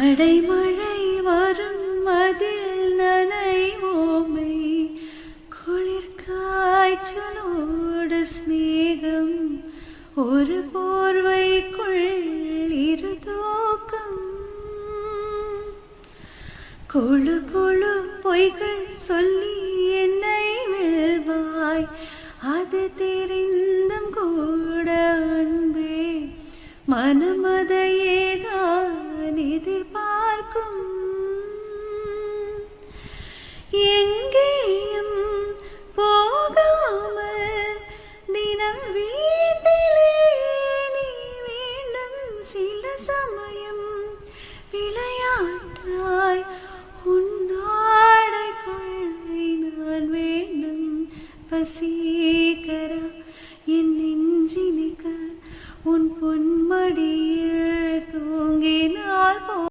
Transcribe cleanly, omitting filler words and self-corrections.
அடைமழை வரும் அதில் நனைவோமை குளிர் காய்ச்சலோடு ஸ்நேகம் ஒரு போர்வைக்குள் இரு தூக்கம் கொழு கொழு பொய்கள் சொல்லி என்னை வெல்வாய் அது தெரிந்தும் கூட அன்பே மனமதையேதான் எதிர்பார்க்கும் எங்கேயும் போகாமல் தினம் வீட்டிலே நீ வேண்டும் சில சமயம் விளையாட்டாய் உன்னாடைக்குள் நான் வேண்டும் பசி